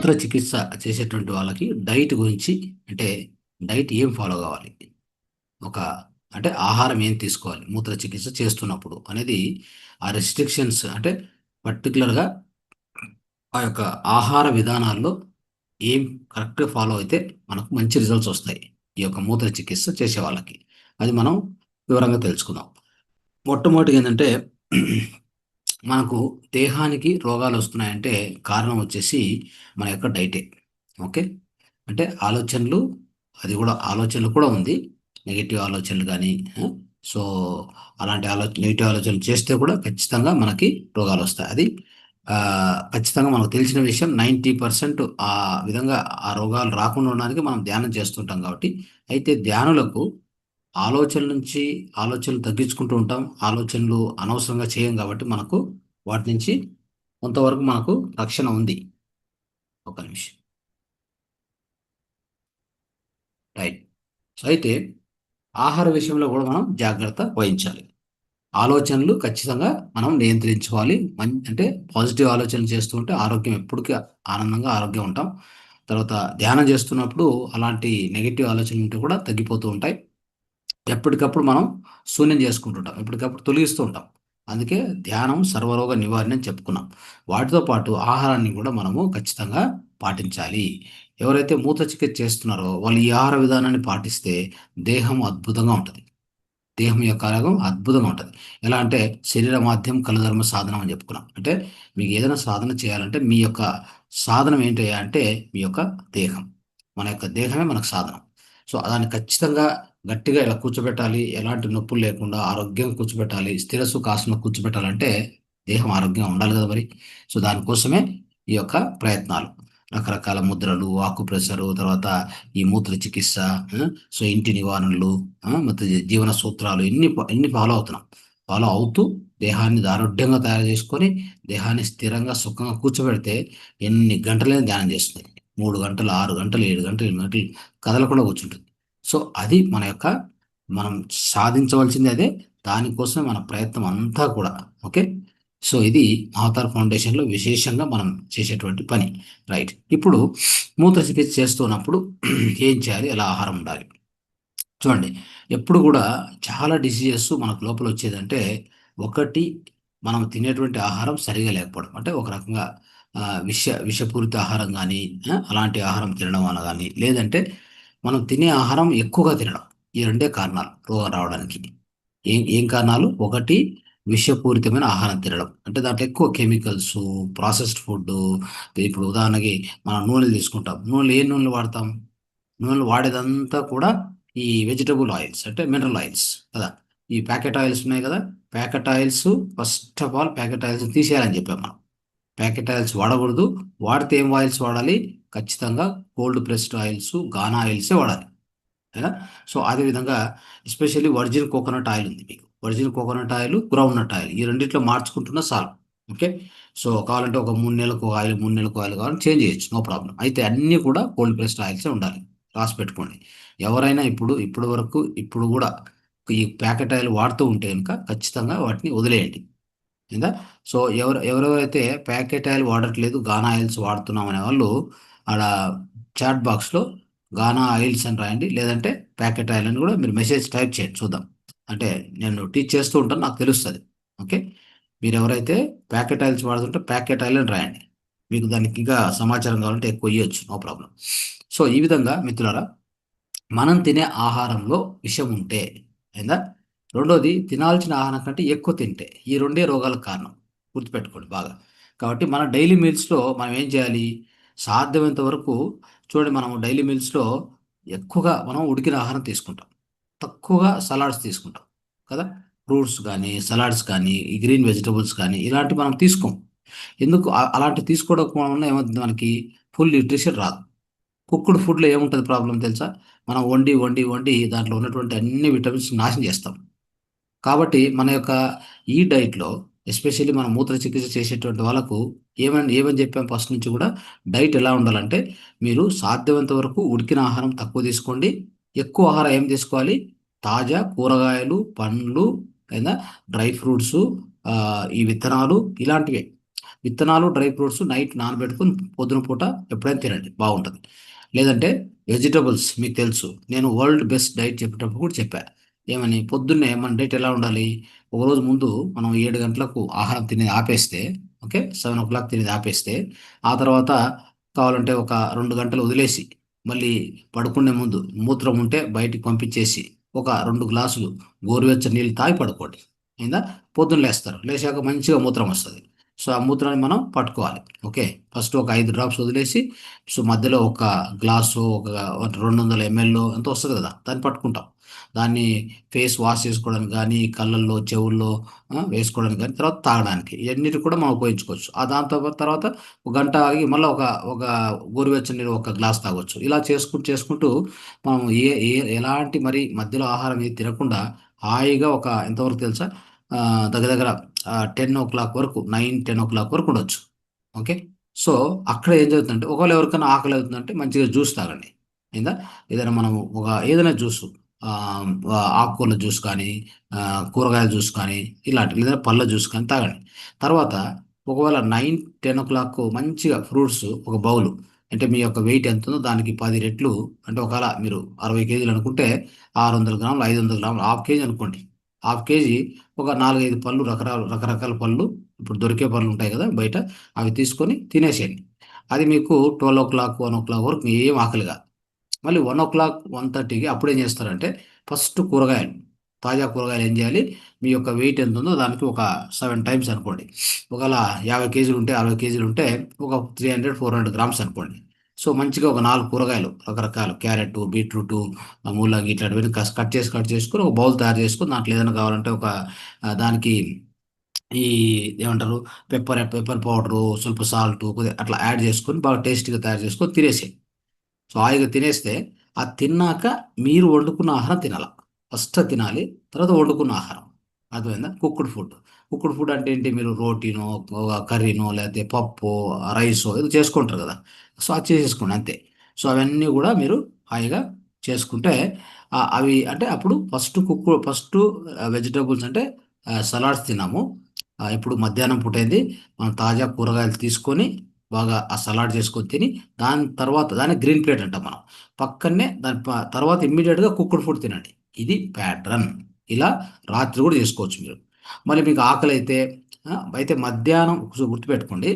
మూత్ర చికిత్స చేసేటువంటి వాళ్ళకి డైట్ గురించి అంటే డైట్ ఏం ఫాలో కావాలి? ఒక అంటే ఆహారం ఏం తీసుకోవాలి మూత్ర చికిత్స చేస్తున్నప్పుడు అనేది ఆ రెస్ట్రిక్షన్స్ అంటే పర్టికులర్‌గా ఆ యొక్క ఆహార విధానాల్లో ఏం కరెక్ట్‌గా ఫాలో అయితే మనకు మంచి రిజల్ట్స్ వస్తాయి. ఈ యొక్క మూత్ర చికిత్స చేసే వాళ్ళకి. అది మనం వివరంగా తెలుసుకుందాం. మొట్టమొదటిగా ఏందంటే మనకు దేహానికి రోగాలొస్తున్నాయంటే కారణం వచ్చేసి మన యొక్క డైటే. ఓకే. అంటే ఆలోచనలు అది గూడా ఆలోచనలు కూడా ఉంది. నెగెటివ్ ఆలోచనలు గానీ సో, అలాంటి నెగెటివ్ ఆలోచనలు చేస్తే కూడా ఖచ్చితంగా మనకి రోగాలొస్తాయి. అది ఖచ్చితంగా మనకు తెలిసిన విషయం 90% ఆ విధంగా ఆ రోగాలు రాకుండా ఉండడానికి మనం ధ్యానం చేస్తుంటాం కాబట్టి. అయితే ధ్యానులకు ఆలోచనల నుంచి ఆలోచనలు తగ్గించుకుంటూ ఉంటాం. ఆలోచనలు అనవసరంగా చేయం కాబట్టి మనకు వాటి నుంచి కొంతవరకు మనకు రక్షణ ఉంది. ఒక్క నిమిషం. రైట్. సో, అయితే ఆహార విషయంలో గూడా మనం జాగ్రత్త వహించాలి. ఆలోచనలు ఖచ్చితంగా మనం నియంత్రించుకోవాలి. అంటే పాజిటివ్ ఆలోచనలు చేస్తూ ఉంటే ఆరోగ్యం ఎప్పటికి ఆనందంగా ఆరోగ్యంగా ఉంటాం. తర్వాత ధ్యానం చేస్తున్నప్పుడు అలాంటి నెగెటివ్ ఆలోచనలు ఉంటే కూడా తగ్గిపోతూ ఉంటాయి. ఎప్పటికప్పుడు మనం శూన్యం చేసుకుంటుంటాం. ఎప్పటికప్పుడు తొలగిస్తూ ఉంటాం. అందుకే ధ్యానం సర్వరోగ నివారణ అని చెప్పుకున్నాం. వాటితో పాటు ఆహారాన్ని కూడా మనము ఖచ్చితంగా పాటించాలి. ఎవరైతే మూత్ర చికిత్స చేస్తున్నారో వాళ్ళు ఈ ఆహార విధానాన్ని పాటిస్తే దేహం అద్భుతంగా ఉంటది. దేహం యొక్క ఆరోగ్యం అద్భుతంగా ఉంటది. ఎలా అంటే శరీర మాధ్యం కలధర్మ సాధనం అని చెప్పుకున్నాం. అంటే మీకు ఏదైనా సాధన చేయాలంటే మీ యొక్క సాధనం ఏంటయ్యా అంటే మీ యొక్క దేహం. మన యొక్క దేహమే మనకు సాధనం. సో, దాన్ని ఖచ్చితంగా గట్టిగా ఇలా కూర్చోబెట్టాలి. ఎలాంటి నొప్పులు లేకుండా ఆరోగ్యంగా కూర్చోబెట్టాలి. స్థిర సుఖాసనం కూర్చోబెట్టాలంటే దేహం ఆరోగ్యంగా ఉండాలి కదా మరి. సో, దానికోసమే ఈ యొక్క ప్రయత్నాలు. రకరకాల ముద్రలు, ఆక్యుప్రెషరు, తర్వాత ఈ మూత్ర చికిత్స, సో, ఇంటి నివారణలు, ಮತ್ತೆ జీవన సూత్రాలు ఇన్ని ఫాలో అవుతున్నాం. ఫాలో అవుతూ దేహాన్ని దారుఢ్యంగా తయారు చేసుకొని, దేహాన్ని స్థిరంగా, సుఖంగా కూర్చోబెడితే ఎన్ని గంటలైనా ధ్యానం చేస్తుంది. 3 గంటలు, 6 గంటలు, 7 గంటలు, 8 గంటలు కదలకుండా కూర్చుంటుంది. సో, అది మనం సాధించవలసింది అదే. దానికోసమే మన ప్రయత్నం అంతా కూడా. ఓకే. సో, ఇది అవతార్ ఫౌండేషన్‌లో విశేషంగా మనం చేసేటువంటి పని. రైట్. ఇప్పుడు మూత్ర చికిత్స చేస్తున్నప్పుడు ఏం చేయాలి? ఎలా ఆహారం ఉండాలి? చూడండి. ఎప్పుడు గూడా చాలా డిసీజెస్ మనకు లోపలొచ్చేదంటే, ఒకటి మనం తినేటువంటి ఆహారం సరిగ్గా లేకపోవడం. అంటే ఒక రకంగా విషపూరిత ఆహారం గానీ, అలాంటి ఆహారం తినడం వల్ల గానీ, లేదంటే మనం తినే ఆహారం ఎక్కువగా తినడం. ఈ రెండే కారణాలు రోగం రావడానికి. ఏం ఏం కారణాలు? ఒకటి విషపూరితమైన ఆహారం తినడం. అంటే దాంట్లో ఎక్కువ కెమికల్సు, ప్రాసెస్డ్ ఫుడ్డు, ఇప్పుడు ఉదాహరణకి మనం నూనెలు తీసుకుంటాం. ఏ నూనెలు వాడతాం? నూనెలు వాడేదంతా కూడా ఈ వెజిటబుల్ ఆయిల్స్ అంటే మినరల్ ఆయిల్స్ కదా! ఈ ప్యాకెట్ ఆయిల్స్ ఉన్నాయి కదా! Packet oils first of all packet oils తీసేయాలని చెప్పాం మనం. ప్యాకెట్ ఆయిల్స్ వాడకూడదు. వాడితే ఏం ఆయిల్స్ వాడాలి? ఖచ్చితంగా కోల్డ్ ప్రెస్డ్ ఆయిల్స్, గానా ఆయిల్సే వాడాలి. కదా! సో, అదే విధంగా ఎస్పెషల్లీ వర్జిన్ కోకోనట్ ఆయిల్ ఉంది మీకు. Virgin coconut oil, groundnut oil ఈ రెండిట్లో మార్చుకుంటున్నా చాలు. ఓకే. సో, కావాలంటే ఒక 3 నెలలకు ఒక ఆయిల్, 3 నెలలకు ఆయిల్ కావాలంటే చేంజ్ చేయొచ్చు. No problem. అయితే అన్నీ కూడా కోల్డ్ ప్రెస్డ్ ఆయిల్సే ఉండాలి. రాసి పెట్టుకోండి. ఎవరైనా ఇప్పటి వరకు ఇప్పుడు గూడా ఈ ప్యాకెట్ ఆయిల్ వాడుతూ ఉంటే గనుక ఖచ్చితంగా వాటిని వదిలేయండి. అయిందా? సో, ఎవరెవరైతే ప్యాకెట్ ఆయిల్ వాడట్లేదు, గానా ఆయిల్స్ వాడుతున్నాం అనే వాళ్ళు ఆడ చాట్ బాక్స్‌లో గానా ఆయిల్స్ అని రాయండి. లేదంటే ప్యాకెట్ ఆయిల్ అని కూడా మీరు మెసేజ్ టైప్ చేయండి చూద్దాం. అంటే నేను టీచ్ చేస్తూ ఉంటాను. నాకు తెలుస్తది. ఓకే. మీరెవరైతే ప్యాకెట్ ఆయిల్స్ వాడుతుంటే ప్యాకెట్ ఆయిల్ అని రాయండి. మీకు దానికి ఇంకా సమాచారం కావాలంటే ఎక్కువ ఇయ్యొచ్చు. No problem. సో, ఈ విధంగా మిత్రులారా మనం తినే ఆహారంలో విషం ఉంటే అయిందా? రెండోది తినాల్సిన ఆహారం కంటే ఎక్కువ తింటే. ఈ రెండే రోగాలకు కారణం. గుర్తుపెట్టుకోండి బాగా. కాబట్టి మన డైలీ మీల్స్‌లో మనం ఏం చేయాలి? సాధ్యమైనంత వరకు చూడండి మనం డైలీ మీల్స్‌లో ఎక్కువగా మనం ఉడికిన ఆహారం తీసుకుంటాం. తక్కువగా సలాడ్స్ తీసుకుంటాం. కదా! ఫ్రూట్స్ గానీ, సలాడ్స్ కానీ, ఈ గ్రీన్ వెజిటబుల్స్ కానీ ఇలాంటివి మనం తీసుకోం. ఎందుకు అలాంటివి తీసుకోవడం వలన ఏమవుతుంది మనకి ఫుల్ న్యూట్రిషన్ రాదు. కుక్డ్ ఫుడ్‌లో ఏముంటది ప్రాబ్లమ్ తెలుసా? మనం వండి దాంట్లో ఉన్నటువంటి అన్ని విటమిన్స్ నాశనం చేస్తాం. కాబట్టి మన యొక్క ఈ డైట్‌లో ఎస్పెషల్లీ మనం మూత్ర చికిత్స చేసేటువంటి వాళ్ళకు ఏమని చెప్పాం ఫస్ట్ నుంచి కూడా డైట్ ఎలా ఉండాలంటే, మీరు సాధ్యమైనంత వరకు ఉడికిన ఆహారం తక్కువ తీసుకోండి. ఎక్కువ ఆహారం ఏం తీసుకోవాలి? తాజా కూరగాయలు, పండ్లు లేదా డ్రై ఫ్రూట్సు, ఈ విత్తనాలు ఇలాంటివే. విత్తనాలు డ్రై ఫ్రూట్స్ నైట్ నానబెట్టుకుని పొద్దున పూట ఎప్పుడైనా తినండి, బాగుంటుంది. లేదంటే వెజిటబుల్స్ మీకు తెలుసు, నేను వరల్డ్ బెస్ట్ డైట్ చెప్పేటప్పుడు కూడా చెప్పా. ఏమని? పొద్దున్నే మన డైట్ ఎలా ఉండాలి? ఒకరోజు ముందు మనం 7 గంటలకు ఆహారం తినేది ఆపేస్తే, ఓకే, 7 o'clock తినేది ఆపేస్తే, ఆ తర్వాత కావాలంటే ఒక 2 గంటలు వదిలేసి మళ్ళీ పడుకునే ముందు మూత్రం ఉంటే బయటికి పంపించేసి ఒక 2 గ్లాసులు గోరువెచ్చని నీళ్ళు తాగి పడుకోండి. అయిందా? పొద్దున్న లేస్తారు, లేచాక మంచిగా మూత్రం వస్తుంది. సో ఆ మూత్రాన్ని మనం పట్టుకోవాలి. ఓకే, ఫస్ట్ ఒక 5 డ్రాప్స్ వదిలేసి, సో మధ్యలో ఒక గ్లాసు ఒక 200 ml ఎంత వస్తుంది కదా, దాన్ని పట్టుకుంటాం. దాన్ని ఫేస్ వాష్ చేసుకోవడానికి కానీ, కళ్ళల్లో చెవుల్లో వేసుకోవడానికి కానీ, తర్వాత తాగడానికి, ఇవన్నిటి కూడా మనం ఉపయోగించుకోవచ్చు. ఆ దాంతో తర్వాత ఒక గంట ఆగి మళ్ళీ ఒక గోరువెచ్చని నీళ్ళు ఒక గ్లాస్ తాగొచ్చు. ఇలా చేసుకుంటూ చేసుకుంటూ మనం ఎలాంటి మరి మధ్యలో ఆహారం ఏది తినకుండా హాయిగా ఒక ఎంతవరకు తెలుసా, దగ్గర దగ్గర 10 o'clock వరకు, 9, 10 o'clock వరకు ఉండొచ్చు. ఓకే, సో అక్కడ ఏం జరుగుతుందంటే, ఒకవేళ ఎవరికైనా ఆకలి అవుతుందంటే మంచిగా జ్యూస్ తాగండి. అయిందా? ఏదైనా మనం ఏదైనా జ్యూస్, ఆకుకూరల జ్యూస్ కానీ, కూరగాయల జ్యూస్ కానీ, ఇలాంటివి, లేదా పళ్ళ జ్యూస్ కానీ తాగండి. తర్వాత ఒకవేళ 9, 10 o'clock మంచిగా ఫ్రూట్స్ ఒక బౌలు, అంటే మీ యొక్క వెయిట్ ఎంత ఉందో దానికి 10 రెట్లు, అంటే ఒకవేళ మీరు 60 kg అనుకుంటే 600 గ్రాములు, 500 గ్రాములు, హాఫ్ కేజీ అనుకోండి. హాఫ్ కేజీ ఒక 4, 5 పళ్ళు, రకరకాల పళ్ళు, ఇప్పుడు దొరికే పళ్ళు ఉంటాయి కదా బయట, అవి తీసుకొని తినేసేయండి. అది మీకు 12 o'clock, 1 o'clock వరకు ఏం ఆకలి కాదు. మళ్ళీ 1 o'clock, 1:30కి అప్పుడు ఏం చేస్తారంటే, ఫస్ట్ కూరగాయలు, తాజా కూరగాయలు ఏం చేయాలి, మీ యొక్క వెయిట్ ఎంత ఉందో దానికి ఒక 7 టైమ్స్ అనుకోండి. ఒకవేళ 50 kg ఉంటే, 60 kg ఉంటే ఒక 300, 400 గ్రామ్స్ అనుకోండి. సో మంచిగా ఒక 4 కూరగాయలు రకరకాలు, క్యారెట్, బీట్రూట్, ముల్లంగి, ఇట్లాంటివన్నీ కట్ చేసుకొని ఒక బౌల్ తయారు చేసుకొని, దాంట్లో ఏదైనా కావాలంటే ఒక దానికి ఈ ఏమంటారు, పెప్పర్ పౌడరు, ಸ್ವಲ್ಪ సాల్ట్ కొద్దిగా అట్లా యాడ్ చేసుకొని బాగా టేస్టీగా తయారు చేసుకొని తినేసేయి. సో హాయిగా తినేస్తే, ఆ తిన్నాక మీరు వండుకున్న ఆహారం తినాల. ఫస్ట్ అది తినాలి, తర్వాత వండుకున్న ఆహారం. అర్థమైందా? Cooked food. కుక్డ్ ఫుడ్ అంటే ఏంటి? మీరు రోటీనో, కర్రీనో, లేకపోతే పప్పు, రైసో ఏదో చేసుకుంటారు కదా, సో అది చేసేసుకోండి అంతే. సో అవన్నీ కూడా మీరు హాయిగా చేసుకుంటే, అవి అంటే అప్పుడు ఫస్ట్ వెజిటబుల్స్ అంటే సలాడ్స్ తిన్నాము. ఇప్పుడు మధ్యాహ్నం పూట ఏంది, మనం తాజా కూరగాయలు తీసుకొని బాగా ఆ సలాడ్ చేసుకొని తిని, దాని తర్వాత దాన్ని గ్రీన్ ప్లేట్ అంటాం మనం. పక్కనే దాని తర్వాత ఇమ్మీడియట్గా కుక్డ్ ఫుడ్ తినండి. ఇది ప్యాటర్న్. ఇలా రాత్రి కూడా చేసుకోవచ్చు మీరు. మళ్ళీ మీకు ఆకలి అయితే, అయితే మధ్యాహ్నం గుర్తుపెట్టుకోండి,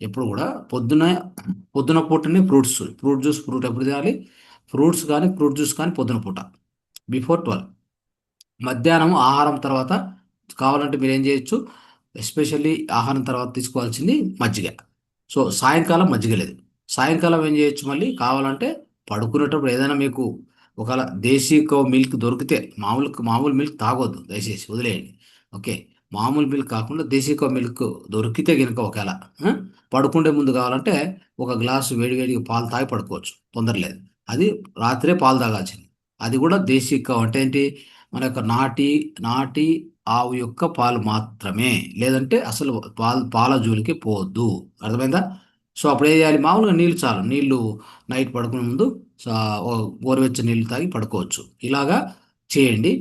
ఎప్పుడు కూడా పొద్దున పూటనే ఫ్రూట్ ఎప్పుడు తినాలి? ఫ్రూట్ జ్యూస్ కానీ పొద్దున పూట బిఫోర్ 12. మధ్యాహ్నం ఆహారం తర్వాత కావాలంటే మీరు ఏం చేయొచ్చు, ఎస్పెషల్లీ ఆహారం తర్వాత తీసుకోవాల్సింది మజ్జిగ. సో సాయంకాలం మజ్జిగ లేదు. సాయంకాలం ఏం చేయొచ్చు, మళ్ళీ కావాలంటే పడుకునేటప్పుడు ఏదైనా మీకు ఒకవేళ దేశీ కో మిల్క్ దొరికితే, మామూలు మిల్క్ తాగొద్దు దయచేసి, వదిలేయండి. ఓకే, మామూలు మిల్క్ కాకుండా దేశీ కో మిల్క్ దొరికితే కనుక ఒకవేళ, ఆ, పడుకుంటే ముందు కావాలంటే ఒక గ్లాసు వేడివేడిగా పాలు తాగి పడుకోవచ్చు, తొందర లేదు. అది రాత్రే పాలు తాగాల్సింది. అది కూడా దేశీ కో అంటే ఏంటి, మన యొక్క నాటి నాటి ఆవు యొక్క పాలు మాత్రమే. లేదంటే అసలు పాల జోలికి పోవద్దు. అర్థమైందా? సో అప్పుడు ఏం చేయాలి, మామూలుగా నీళ్ళు చాలు, నీళ్ళు నైట్ పడుకునే ముందు ఓ గోరువెచ్చని నీళ్ళు తాగి పడుకోవచ్చు. ఇలాగా చేయండి.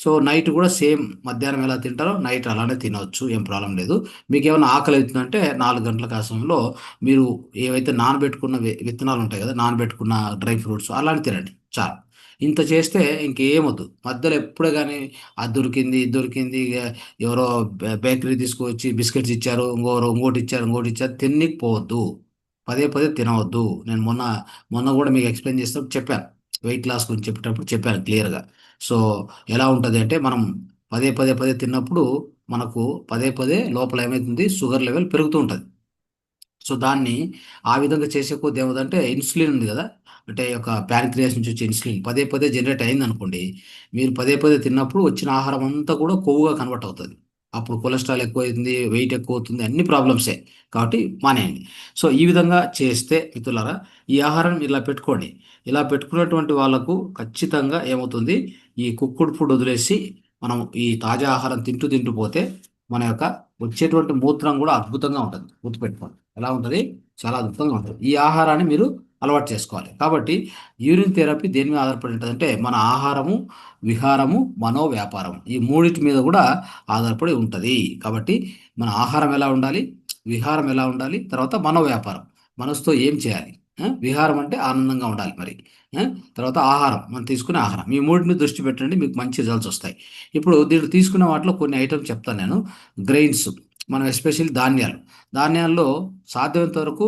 సో నైట్ కూడా సేమ్, మధ్యాహ్నం ఎలా తింటారో నైట్ అలానే తినవచ్చు, ఏం ప్రాబ్లం లేదు. మీకు ఏమైనా ఆకలి అవుతుందంటే 4 గంటల ఆ సమయంలో మీరు ఏవైతే నానబెట్టుకున్న విత్తనాలు ఉంటాయి కదా, నానబెట్టుకున్న డ్రై ఫ్రూట్స్ అలాంటి తినండి చాలు. ఇంత చేస్తే ఇంకేమొద్దు. మధ్యలో ఎప్పుడే కానీ అది దొరికింది, ఇది దొరికింది, ఎవరో బేకరీ తీసుకొచ్చి బిస్కెట్స్ ఇచ్చారు, ఇంకోటి ఇచ్చారు తిననీకి పోవద్దు. పదే పదే తినవద్దు. నేను మొన్న కూడా మీకు ఎక్స్ప్లెయిన్ చేసినప్పుడు చెప్పాను, వెయిట్ లాస్ గురించి చెప్పేటప్పుడు చెప్పాను క్లియర్గా. సో ఎలా ఉంటుంది అంటే, మనం పదే తిన్నప్పుడు మనకు పదే పదే లోపల ఏమవుతుంది, షుగర్ లెవెల్ పెరుగుతూ ఉంటుంది. సో దాన్ని ఆ విధంగా చేసే కొద్ది ఏమవుతుందంటే, ఇన్సులిన్ ఉంది కదా, అంటే ఒక ప్యాన్క్రియాస్ నుంచి వచ్చే ఇన్సులిన్ పదే పదే జనరేట్ అయింది అనుకోండి, మీరు పదే పదే తిన్నప్పుడు వచ్చిన ఆహారం అంతా కూడా కొవ్వుగా కన్వర్ట్ అవుతుంది. అప్పుడు కొలెస్ట్రాల్ ఎక్కువైతుంది, వెయిట్ ఎక్కువ అవుతుంది, అన్ని ప్రాబ్లమ్సే. కాబట్టి మానేయండి. సో ఈ విధంగా చేస్తే మిత్రులారా, ఈ ఆహారం ఇలా పెట్టుకోండి. ఇలా పెట్టుకున్నటువంటి వాళ్ళకు ఖచ్చితంగా ఏమవుతుంది, ఈ కుక్కుడు ఫుడ్ వదిలేసి మనం ఈ తాజా ఆహారం తింటూ తింటూ పోతే మన యొక్క వచ్చేటువంటి మూత్రం కూడా అద్భుతంగా ఉంటుంది. గుర్తుపెట్టుకోండి, ఎలా ఉంటుంది, చాలా అద్భుతంగా ఉంటుంది. ఈ ఆహారాన్ని మీరు అలవాటు చేసుకోవాలి. కాబట్టి యూరిన్ థెరపీ దేని మీద ఆధారపడి ఉంటుంది అంటే, మన ఆహారము, విహారము, మనోవ్యాపారం, ఈ మూడింటి మీద కూడా ఆధారపడి ఉంటుంది. కాబట్టి మన ఆహారం ఎలా ఉండాలి, విహారం ఎలా ఉండాలి, తర్వాత మనోవ్యాపారం, మనసుతో ఏం చేయాలి. విహారం అంటే ఆనందంగా ఉండాలి మరి. ఆ, తర్వాత ఆహారం, మనం తీసుకునే ఆహారం, ఈ మూడింటిని దృష్టి పెట్టండి, మీకు మంచి రిజల్ట్స్ వస్తాయి. ఇప్పుడు దీంట్లో తీసుకున్న వాటిలో కొన్ని ఐటమ్స్ చెప్తాను నేను. గ్రెయిన్స్, మనం ఎస్పెషల్లీ ధాన్యాలు. ధాన్యాల్లో సాధ్యమైనంత వరకు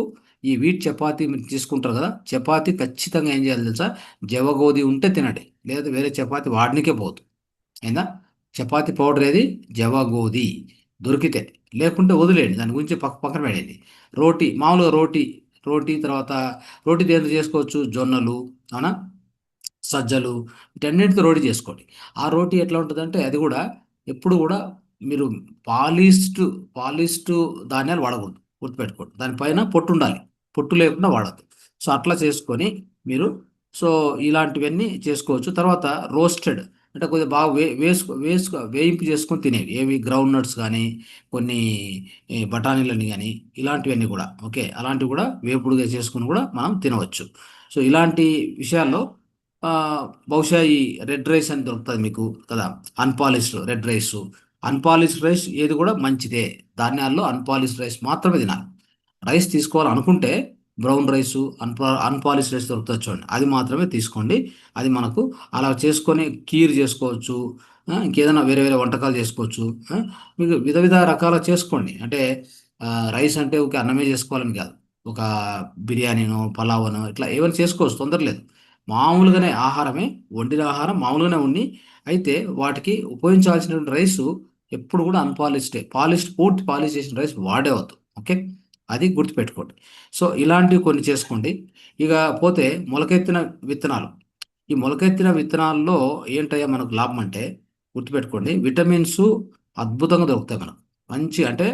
ఈ వీట్ చపాతీ మీరు తీసుకుంటారు కదా, చపాతీ ఖచ్చితంగా ఏం చేయాలి తెలుసా, జవగోధి ఉంటే తినండి, లేదా వేరే చపాతీ వాడనికే పోదు. అయిందా. చపాతీ పౌడర్ ఏది, జవగోధి దొరికితే, లేకుంటే వదిలేయండి, దాని గురించి పక్కన పడేయండి. రోటీ, మామూలుగా రోటీ, రోటీ తర్వాత రోటీ దేంతో చేసుకోవచ్చు, జొన్నలు, అవునా, సజ్జలు, వీటన్నిటితో రోటీ చేసుకోండి. ఆ రోటీ ఎట్లా ఉంటుందంటే అది కూడా ఎప్పుడు కూడా మీరు పాలిష్డ్ పాలిష్డ్ ధాన్యాలు వాడకూడదు, గుర్తుపెట్టుకోండి, దానిపైన పొట్టు ఉండాలి, పొట్టు లేకుండా వాడద్దు. సో అట్లా చేసుకొని మీరు, సో ఇలాంటివన్నీ చేసుకోవచ్చు. తర్వాత రోస్టెడ్, అంటే కొద్దిగా బాగా వేయింపు చేసుకొని తినేవి, ఏవి గ్రౌండ్ నట్స్ కానీ, కొన్ని బఠానీలని కానీ, ఇలాంటివన్నీ కూడా ఓకే, అలాంటివి కూడా వేపుడుగా చేసుకుని కూడా మనం తినవచ్చు. సో ఇలాంటి విషయాల్లో ఆ, బహుశా ఈ రెడ్ రైస్ అని దొరుకుతుంది మీకు కదా, unpolished red rice, unpolished rice ఏది కూడా మంచిదే. ధాన్యాల్లో అన్పాలిష్డ్ రైస్ మాత్రమే తినాలి. రైస్ తీసుకోవాలనుకుంటే బ్రౌన్ రైస్, అన్పాలిష్డ్ రైస్ దొరుకుతుంది చూడండి, అది మాత్రమే తీసుకోండి. అది మనకు అలా చేసుకొని కీర్ చేసుకోవచ్చు. ఇంకేదైనా వేరే వేరే వంటకాలు చేసుకోవచ్చు. ఆ, మీకు విధ విధ రకాల చేసుకోండి. అంటే రైస్ అంటే ఒక అన్నమే చేసుకోవాలని కాదు, ఒక బిర్యానీనో పలావనో ఇట్లా ఏమైనా చేసుకోవచ్చు, తొందర లేదు. మామూలుగానే ఆహారమే, వండిన ఆహారం మామూలుగానే ఉండి, అయితే వాటికి ఉపయోగించాల్సినటువంటి రైసు ఎప్పుడు కూడా అన్పాలిష్డే, పాలిష్డ్ పూర్తి పాలిష్ చేసిన రైస్ వాడేవద్దు. ఓకే, అది గుర్తుపెట్టుకోండి. సో ఇలాంటివి కొన్ని చేసుకోండి. ఇక పోతే మొలకెత్తిన విత్తనాలు. ఈ మొలకెత్తిన విత్తనాల్లో ఏంటయ్యా మనకు లాభం అంటే, గుర్తుపెట్టుకోండి, విటమిన్స్ అద్భుతంగా దొరుకుతాయి మనకు. మంచి అంటే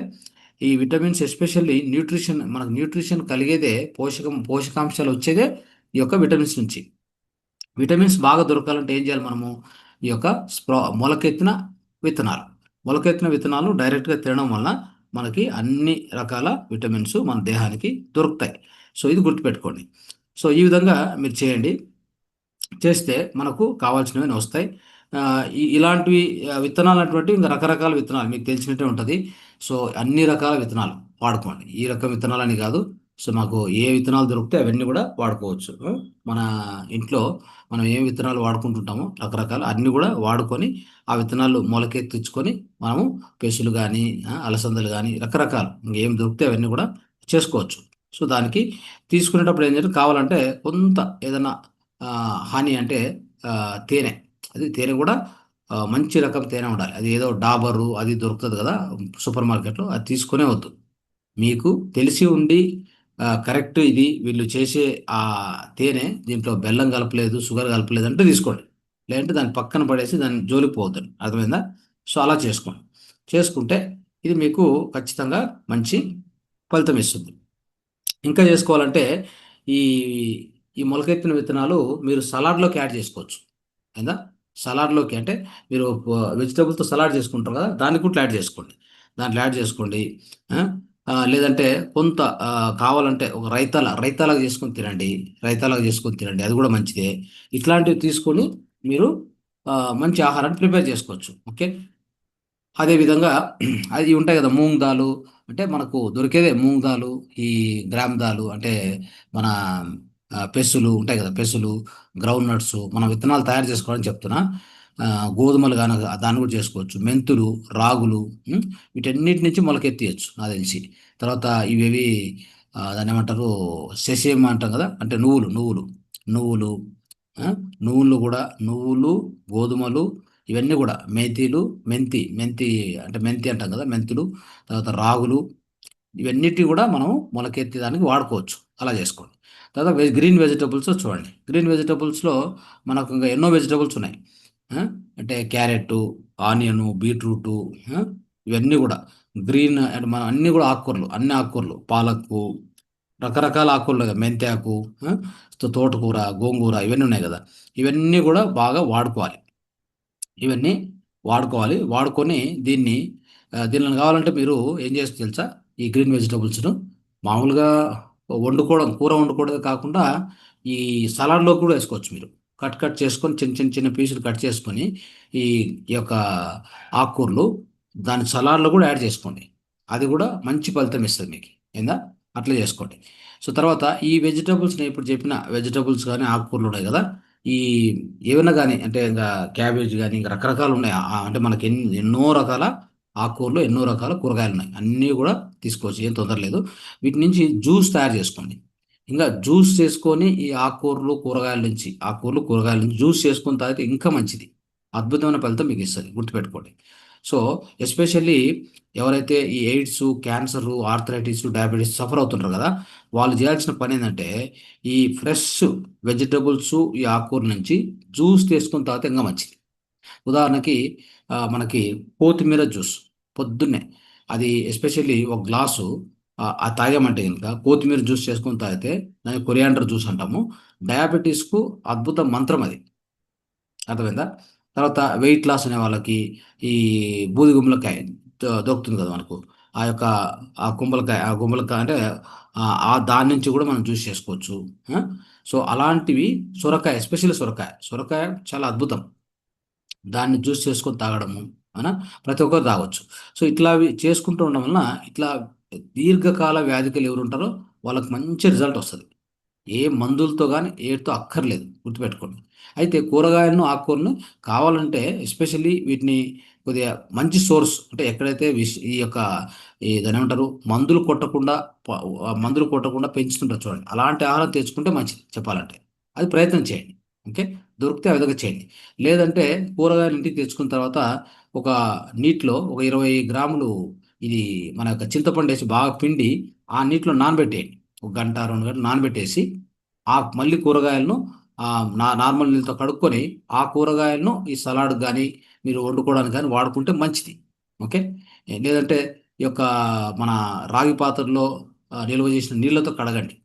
ఈ విటమిన్స్ ఎస్పెషల్లీ న్యూట్రిషన్, మనకు న్యూట్రిషన్ కలిగేదే, పోషకాంశాలు వచ్చేదే ఈ యొక్క విటమిన్స్ నుంచి. విటమిన్స్ బాగా దొరకాలంటే ఏం చేయాలి మనము, ఈ యొక్క మొలకెత్తిన విత్తనాలు, మొలకెత్తిన విత్తనాలు డైరెక్ట్గా తినడం వల్ల మనకి అన్ని రకాల విటమిన్స్ మన దేహానికి దొరుకుతాయి. సో ఇది గుర్తుపెట్టుకోండి. సో ఈ విధంగా మీరు చేయండి. చేస్తే మనకు కావాల్సినవి వస్తాయి. ఇలాంటివి విత్తనాలు అటువంటివి ఇంకా రకరకాల విత్తనాలు మీకు తెలిసినట్టే ఉంటుంది. సో అన్ని రకాల విత్తనాలు వాడుకోండి, ఈ రకం విత్తనాలని కాదు. సో మాకు ఏ విత్తనాలు దొరికితే అవన్నీ కూడా వాడుకోవచ్చు. మన ఇంట్లో మనం ఏ విత్తనాలు వాడుకుంటుంటామో రకరకాల అన్నీ కూడా వాడుకొని, ఆ విత్తనాలు మొలకెత్తించుకొని మనము పెసులు కానీ, అలసందలు కానీ, రకరకాలు ఇంకేం దొరికితే అవన్నీ కూడా చేసుకోవచ్చు. సో దానికి తీసుకునేటప్పుడు ఏం చేయాలి, కావాలంటే కొంత ఏదైనా ఆ, హనీ అంటే ఆ, తేనె, అది తేనె కూడా మంచి రకం తేనె ఉండాలి. అది ఏదో డాబరు అది దొరుకుతుంది కదా సూపర్ మార్కెట్లో, అది తీసుకునే వద్దు. మీకు తెలిసి ఉండి కరెక్ట్ ఇది వీళ్ళు చేసే ఆ తేనె, దీంట్లో బెల్లం కలపలేదు, షుగర్ కలపలేదు అంటే తీసుకోండి. లేదంటే దాన్ని పక్కన పడేసి దాన్ని జోలికి పోవద్దండి, అర్థమైందా. సో అలా చేసుకోండి. చేసుకుంటే ఇది మీకు ఖచ్చితంగా మంచి ఫలితం ఇస్తుంది. ఇంకా చేసుకోవాలంటే ఈ ఈ మొలకెత్తిన విత్తనాలు మీరు సలాడ్లోకి యాడ్ చేసుకోవచ్చు. అయిందా. సలాడ్లోకి అంటే మీరు వెజిటబుల్తో సలాడ్ చేసుకుంటారు కదా, దాన్ని కూడా యాడ్ చేసుకోండి. దాంట్లో యాడ్ చేసుకోండి. ఆ, లేదంటే కొంత కావాలంటే ఒక రైతాలాగా చేసుకొని తినండి, రైతాలాగా చేసుకొని తినండి, అది కూడా మంచిదే. ఇట్లాంటివి తీసుకొని మీరు మంచి ఆహారాన్ని ప్రిపేర్ చేసుకోవచ్చు. ఓకే. అదేవిధంగా అది ఉంటాయి కదా మూంగ్ దాలు, అంటే మనకు దొరికేదే మూంగ్ దాలు, ఈ గ్రామ్ దాలు అంటే మన పెస్సులు ఉంటాయి కదా, పెస్సులు, గ్రౌండ్ నట్స్, మన విత్తనాలు తయారు చేసుకోవాలని చెప్తున్నా. ఆ, గోధుమలు కానీ దాన్ని కూడా చేసుకోవచ్చు, మెంతులు, రాగులు, వీటన్నిటి నుంచి మొలకెత్తియచ్చు నాకు తెలిసి. తర్వాత ఇవేవి దాన్ని ఏమంటారు, సెసేమ్ అంటాం కదా, అంటే నువ్వులు, ఆ, నువ్వులు కూడా, నువ్వులు, గోధుమలు, ఇవన్నీ కూడా మెంతి అంటే మెంతి అంటాం కదా, మెంతులు, తర్వాత రాగులు, ఇవన్నిటి కూడా మనం మొలకెత్తేదానికి వాడుకోవచ్చు. అలా చేసుకోండి. తర్వాత గ్రీన్ వెజిటబుల్స్ చూడండి, గ్రీన్ వెజిటబుల్స్లో మనకు ఇంకా ఎన్నో వెజిటబుల్స్ ఉన్నాయి. ఆ, అంటే క్యారెట్, ఆనియను, బీట్రూటు, ఆ, ఇవన్నీ కూడా గ్రీన్, అంటే మనం అన్నీ కూడా ఆకుకూరలు, అన్ని ఆకుకూరలు, పాలక్కు, రకరకాల ఆకుకూరలు కదా, మెంతాకు, ఆ, తోటకూర, గోంగూర, ఇవన్నీ ఉన్నాయి కదా, ఇవన్నీ కూడా బాగా వాడుకోవాలి. ఇవన్నీ వాడుకొని దీనిని కావాలంటే మీరు ఏం చేస్తే తెలుసా, ఈ గ్రీన్ వెజిటబుల్స్ను మామూలుగా కూర వండుకోవడమే కాకుండా ఈ సలాడ్లో కూడా వేసుకోవచ్చు మీరు. కట్ చేసుకొని చిన్న చిన్న చిన్న పీసులు కట్ చేసుకొని ఈ ఈ యొక్క ఆకుకూరలు దాని సలాడ్లో కూడా యాడ్ చేసుకోండి. అది కూడా మంచి ఫలితం ఇస్తుంది మీకు. ఏందా? అట్లా చేసుకోండి. సో తర్వాత ఈ వెజిటబుల్స్, నేను ఇప్పుడు చెప్పిన వెజిటబుల్స్ కానీ ఆకుకూరలు ఉన్నాయి కదా, ఈ ఏమైనా కానీ అంటే ఇంకా క్యాబేజ్ కానీ ఇంకా రకరకాలు ఉన్నాయి. అంటే మనకి ఎన్నో రకాల ఆకుకూరలు, ఎన్నో రకాల కూరగాయలు ఉన్నాయి. అన్నీ కూడా తీసుకోవచ్చు, ఏం తొందర లేదు. వీటి నుంచి జ్యూస్ తయారు చేసుకోండి. ఇంకా జ్యూస్ చేసుకొని ఈ ఆకుకూరలు కూరగాయల నుంచి, ఆకుకూరలు కూరగాయల నుంచి జ్యూస్ చేసుకొని తాగితే ఇంకా మంచిది. అద్భుతమైన ఫలితం మీకు ఇస్తుంది, గుర్తుపెట్టుకోండి. సో ఎస్పెషల్లీ ఎవరైతే ఈ AIDS, cancer, arthritis, diabetes suffer అవుతుంటారు కదా, వాళ్ళు చేయాల్సిన పని ఏంటంటే ఈ ఫ్రెష్ వెజిటబుల్స్, ఈ ఆకుకూరల నుంచి జ్యూస్ తీసుకొని తాగితే ఇంకా మంచిది. ఉదాహరణకి మనకి కొత్తిమీర జ్యూస్ పొద్దున్నే, అది ఎస్పెషల్లీ ఒక గ్లాసు ఆ తాగామంటే కనుక కొత్తిమీర జ్యూస్ చేసుకొని తాగితే, దాన్ని కొరియాండర్ జ్యూస్ అంటాము. డయాబెటీస్కు అద్భుత మంత్రం అది. అర్థమైందా? తర్వాత వెయిట్ లాస్ అనే వాళ్ళకి ఈ బూది గుమ్మలకాయ దొరుకుతుంది కదా మనకు. ఆ యొక్క ఆ గుమ్మలకాయ అంటే ఆ దాని నుంచి కూడా మనం జ్యూస్ చేసుకోవచ్చు. ఆ? సో అలాంటివి, సొరకాయ, ఎస్పెషల్లీ సొరకాయ, సొరకాయ చాలా అద్భుతం. దాన్ని జ్యూస్ చేసుకొని తాగడము, అవునా, ప్రతి ఒక్కరు తాగొచ్చు. సో ఇట్లా అవి చేసుకుంటూ ఉండడం వలన ఇట్లా దీర్ఘకాల వ్యాధికులు ఎవరు ఉంటారో వాళ్ళకి మంచి రిజల్ట్ వస్తుంది. ఏ మందులతో కానీ ఏటితో అక్కర్లేదు, గుర్తుపెట్టుకోండి. అయితే కూరగాయలను ఆకుకూరలను కావాలంటే ఎస్పెషల్లీ వీటిని కొద్దిగా మంచి సోర్స్ అంటే ఎక్కడైతే ఈ యొక్క దాని ఏమంటారు, మందులు కొట్టకుండా పెంచుతుంటారు చూడండి, అలాంటి ఆహారం తెచ్చుకుంటే మంచిది చెప్పాలంటే. అది ప్రయత్నం చేయండి. ఓకే, దొరికితే ఆ విధంగా చేయండి. లేదంటే కూరగాయలు ఇంటికి తెచ్చుకున్న తర్వాత ఒక నీటిలో ఒక 20 గ్రాములు ఇది మన యొక్క చింతపండు వేసి బాగా పిండి ఆ నీటిలో నానబెట్టేయండి. ఒక గంట 2 గంటలు నానబెట్టేసి మళ్ళీ కూరగాయలను నార్మల్ నీళ్ళతో కడుక్కొని ఆ కూరగాయలను ఈ సలాడ్ కానీ మీరు వండుకోవడానికి కానీ వాడుకుంటే మంచిది. ఓకే, లేదంటే ఈ యొక్క మన రాగి పాత్రలో నిల్వ చేసిన నీళ్ళతో కడగండి.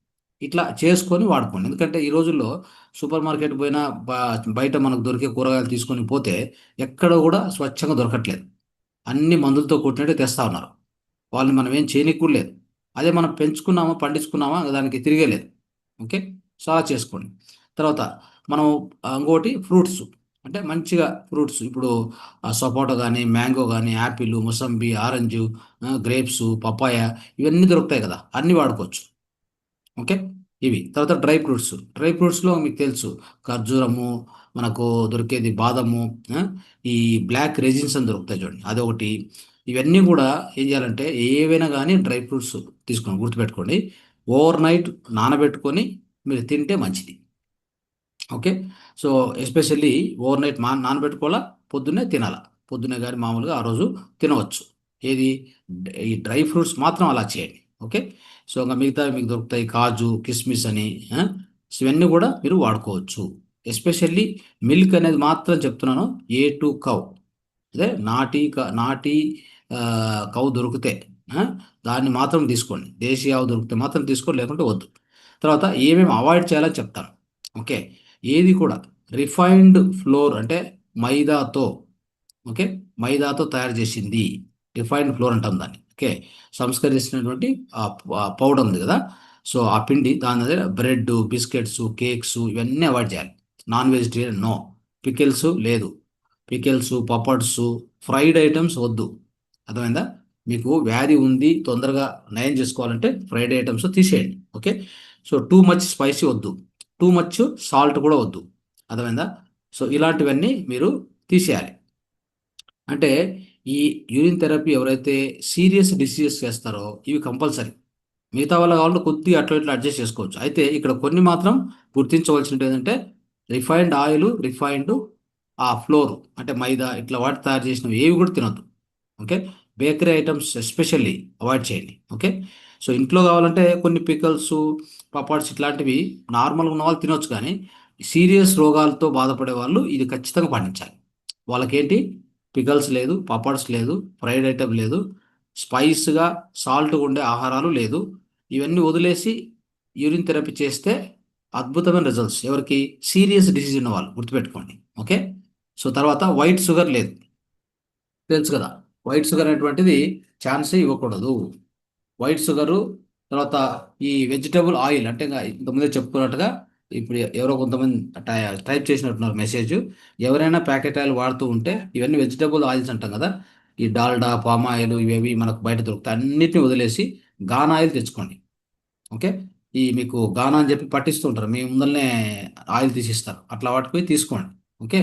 ఇట్లా చేసుకొని వాడుకోండి. ఎందుకంటే ఈ రోజుల్లో సూపర్ మార్కెట్ పోయినా బయట మనకు దొరికే కూరగాయలు తీసుకొని పోతే ఎక్కడ కూడా స్వచ్ఛంగా దొరకట్లేదు. అన్ని మందులతో కొట్టినట్టు తెస్తా ఉన్నారు. వాళ్ళని మనం ఏం చేయనీకి కూడా లేదు. అదే మనం పెంచుకున్నామా, పండించుకున్నామా, దానికి తిరిగే లేదు. ఓకే, సో అలా చేసుకోండి. తర్వాత మనం ఇంకోటి ఫ్రూట్స్, అంటే మంచిగా ఫ్రూట్స్ ఇప్పుడు సపోటా కానీ, మ్యాంగో కానీ, యాపిల్, మొసంబి, ఆరెంజ్, గ్రేప్స్, పపాయ, ఇవన్నీ దొరుకుతాయి కదా, అన్నీ వాడుకోవచ్చు. ఓకే, ఇవి. తర్వాత డ్రై ఫ్రూట్స్లో మీకు తెలుసు, ఖర్జూరము, మనకు దొరికేది బాదము, ఆ, ఈ బ్లాక్ రెజిన్స్ అని దొరుకుతాయి చూడండి, అదొకటి. ఇవన్నీ కూడా ఏం చేయాలంటే ఏవైనా కానీ డ్రై ఫ్రూట్స్ తీసుకోండి, గుర్తుపెట్టుకోండి. ఓవర్ నైట్ నానబెట్టుకొని మీరు తింటే మంచిది. Okay, so especially overnight నానబెట్టుకోవాలా, పొద్దున్నే తినాలా. పొద్దున్నే కానీ మామూలుగా ఆ రోజు తినవచ్చు. ఏది? ఈ డ్రై ఫ్రూట్స్ మాత్రం అలా చేయండి. ఓకే, సో ఇంకా మిగతా మీకు దొరుకుతాయి కాజు, కిస్మిస్ అని, సో ఇవన్నీ కూడా మీరు వాడుకోవచ్చు. ఎస్పెషల్లీ మిల్క్ అనేది మాత్రం చెప్తున్నాను, A2 కౌ, అదే నాటి ఆ, కౌ దొరికితే ఆ, దాన్ని మాత్రం తీసుకోండి. దేశీ ఆవు దొరికితే మాత్రం తీసుకోండి, లేకుంటే వద్దు. తర్వాత ఏమేమి అవాయిడ్ చేయాలని చెప్తాను. ఓకే, ఏది కూడా రిఫైన్డ్ ఫ్లోర్ అంటే మైదాతో, ఓకే, మైదాతో తయారు చేసింది రిఫైన్డ్ ఫ్లోర్ అంటాం దాన్ని. ఓకే, సంస్కరించినటువంటి పౌడర్ ఉంది కదా, సో ఆ పిండి దాని దగ్గర బ్రెడ్, బిస్కెట్స్, కేక్స్ ఇవన్నీ అవాయిడ్ చేయాలి. Non vegetarian no. పికిల్స్ లేదు. పికిల్స్, పపడ్స్, ఫ్రైడ్ ఐటమ్స్ వద్దు. అర్థమైందా? మీకు వ్యాధి ఉంది, తొందరగా నయం చేసుకోవాలంటే ఫ్రైడ్ ఐటమ్స్ తీసేయండి. Okay, so too much spicy వద్దు, టూ మచ్ సాల్ట్ కూడా వద్దు. అర్థమైందా? సో ఇలాంటివన్నీ మీరు తీసేయాలి. అంటే ఈ యూరిన్ థెరపీ ఎవరైతే సీరియస్ డిసీజెస్ చేస్తారో ఇవి కంపల్సరీ. మిగతా వాళ్ళ కావాలంటే కొద్దిగా అట్లా ఇట్లా అడ్జస్ట్ చేసుకోవచ్చు. అయితే ఇక్కడ కొన్ని మాత్రం గుర్తించవలసినవి ఏంటంటే రిఫైన్డ్ ఆయిల్, రిఫైన్డ్ ఫ్లోర్ అంటే మైదా, ఇట్లా వాటి తయారు చేసినవి ఏవి కూడా తినొద్దు. Okay, bakery items especially avoid చేయండి. ఓకే, సో ఇంట్లో కావాలంటే కొన్ని పికల్స్, పపాడ్స్ ఇట్లాంటివి నార్మల్గా ఉన్న వాళ్ళు తినొచ్చు, కానీ సీరియస్ రోగాలతో బాధపడే వాళ్ళు ఇది ఖచ్చితంగా పాటించాలి. వాళ్ళకేంటి, పికల్స్ లేదు, పపాడ్స్ లేదు, ఫ్రైడ్ ఐటమ్ లేదు, స్పైస్గా సాల్ట్గా ఉండే ఆహారాలు లేదు, ఇవన్నీ వదిలేసి యూరిన్ థెరపీ చేస్తే అద్భుతమైన రిజల్ట్స్. ఎవరికి? సీరియస్ డిసీజ్ ఉన్న వాళ్ళు, గుర్తుపెట్టుకోండి. ఓకే, సో తర్వాత వైట్ షుగర్ లేదు, తెలుసు కదా. వైట్ షుగర్ అనేటువంటిది ఛాన్సే ఇవ్వకూడదు. వైట్ షుగరు, తర్వాత ఈ వెజిటబుల్ ఆయిల్ అంటే ఇంకా ఇంతకుముందే చెప్పుకున్నట్టుగా, ఇప్పుడు ఎవరో కొంతమంది టైప్ చేసినట్టున్నారు మెసేజ్, ఎవరైనా ప్యాకెట్ ఆయిల్ వాడుతూ ఉంటే ఇవన్నీ వెజిటబుల్ ఆయిల్స్ అంటాం కదా, ఈ డాల్డా, పామ్ ఆయిల్ ఇవేవి మనకు బయట దొరుకుతాయి, అన్నిటిని వదిలేసి గానా ఆయిల్ తెచ్చుకోండి. ఓకే. ఈ మీకు గానా అని చెప్పి పట్టిస్తుంటారు, మీ ముందరనే ఆయిల్ తీసిస్తారు, అట్లా వాటికి పోయి తీసుకోండి. ఓకే.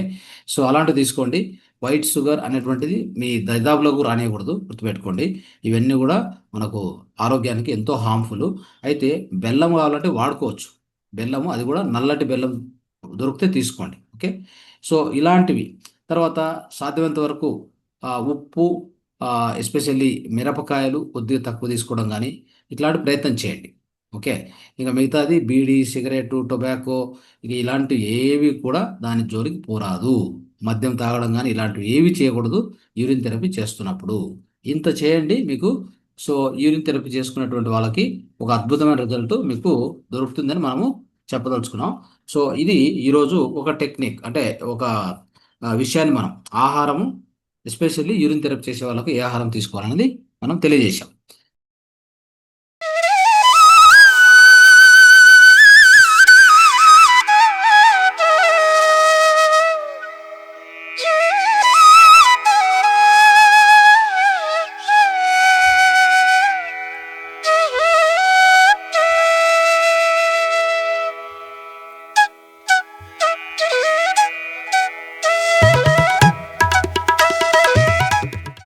సో అలాంటివి తీసుకోండి. వైట్ షుగర్ అనేటువంటిది మీ దరిదాపులోకి రానియకూడదు, గుర్తుపెట్టుకోండి. ఇవన్నీ కూడా మనకు ఆరోగ్యానికి ఎంతో హార్మ్ఫుల్. అయితే బెల్లం కావాలంటే వాడుకోవచ్చు, బెల్లము అది కూడా నల్లటి బెల్లం దొరికితే తీసుకోండి. ఓకే. సో ఇలాంటివి. తర్వాత సాధ్యమైనంత వరకు ఉప్పు, ఎస్పెషల్లీ మిరపకాయలు కొద్దిగా తక్కువ తీసుకోవడం కానీ ఇట్లాంటి ప్రయత్నం చేయండి. ఓకే. ఇక మిగతాది బీడీ, సిగరెట్, టొబాకో ఇక ఇలాంటివి ఏవి కూడా దాని జోలికి పోరాదు. మద్యం తాగడం కానీ ఇలాంటివి ఏవి చేయకూడదు యూరిన్ థెరపీ చేస్తున్నప్పుడు. ఇంత చేయండి మీకు. సో యూరిన్ థెరపీ చేసుకున్నటువంటి వాళ్ళకి ఒక అద్భుతమైన రిజల్ట్ మీకు దొరుకుతుందని మనము చెప్పదలుచుకున్నాం. సో ఇది ఈరోజు ఒక టెక్నిక్, అంటే ఒక విషయాన్ని మనం ఆహారము, ఎస్పెషల్లీ యూరిన్ థెరపీ చేసే వాళ్ళకి ఏ ఆహారం తీసుకోవాలనేది మనం తెలియజేశాం.